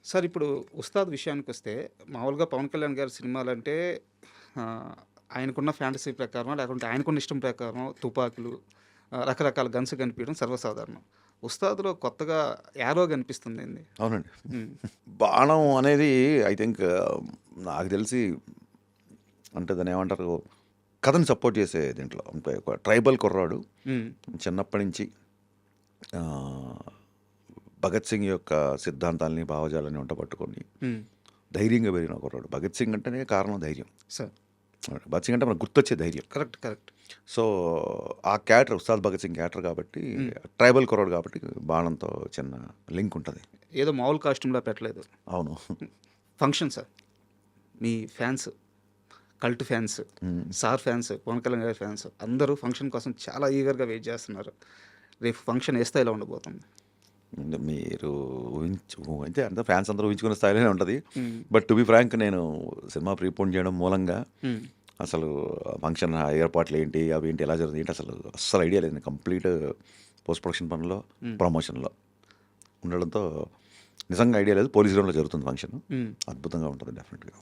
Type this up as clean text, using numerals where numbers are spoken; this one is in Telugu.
సార్ ఇప్పుడు 'ఉస్తాద్' విషయానికొస్తే మామూలుగా 'పవన్ కళ్యాణ్' గారి సినిమాలంటే ఆహ్, ఆయనకున్న ఫ్యాంటసీ ప్రకారం లేకుంటే ఆయనకున్న ఇష్టం ప్రకారం తుపాకులు, రకరకాల గన్స్ కనిపియడం సర్వసాధారణం. 'ఉస్తాద్‌లో' కొత్తగా 'యారో' కనిపిస్తుందేంది? అవునండి. హ్మ్. బాణం అనేది ఐ థింక్ నాకు తెలిసి అంటే దాన్నేమంటారు, కథని సపోర్ట్ చేసే దీంట్లో. అంటే ఒక ట్రైబల్ కుర్రాడు హ్మ్. చిన్నప్పటి నుంచి ఆహ్, భగత్ సింగ్ యొక్క సిద్ధాంతాల్ని, భావజాలాన్ని వంట పట్టుకొని హ్మ్. ధైర్యంగా పెరిగిన కుర్రాడు. భగత్ సింగ్ అంటేనే కారణం ధైర్యం. సార్ భగత్ సింగ్ అంటే మనకు గుర్తొచ్చే ధైర్యం. కరెక్ట్. కరెక్ట్. సో, ఆ క్యారెక్టర్ ఉస్తాద్ భగత్ సింగ్ క్యారెక్టర్ కాబట్టి హ్మ్. ట్రైబల్ కుర్రాడు కాబట్టి బాణంతో చిన్న లింక్ ఉంటది. ఏదో మామూలు కాస్ట్యూమ్‌లా పెట్టలేదు. అవును. Function sir. మీ ఫ్యాన్స్, కల్ట్ ఫ్యాన్స్, హ్మ్. సార్ ఫ్యాన్స్, 'పవన్ కళ్యాణ్' గారి ఫ్యాన్స్ అందరూ ఫంక్షన్ కోసం చాలా ఈగర్‌గా వెయిట్ చేస్తున్నారు. రేపు ఫంక్షన్ ఏ స్థాయిలో ఉండబోతుంది? మీరు ఊహించే అంతా ఫ్యాన్స్ అందరూ ఊహించుకునే స్థాయిలోనే ఉంటది. హ్మ్. బట్ టు బి ఫ్రాంక్ నేను సినిమా ప్రీపోన్ చేయడం మూలంగా హ్మ్. అసలు ఫంక్షన్ ఏర్పాట్లేంటి, అవేంటి, ఎలా జరుగుతాయి ఏంటి అసలు అస్సలు ఐడియా లేదు. కంప్లీట్ పోస్ట్ ప్రొడక్షన్ పనిలో, హ్మ్. ప్రమోషన్‌లో ఉండడంతో నిజంగా ఐడియా లేదు. పోలీస్ గ్రౌండ్‌లో జరుగుతుంది ఫంక్షన్. హ్మ్. అద్భుతంగా ఉంటుంది డెఫినిట్‌గా.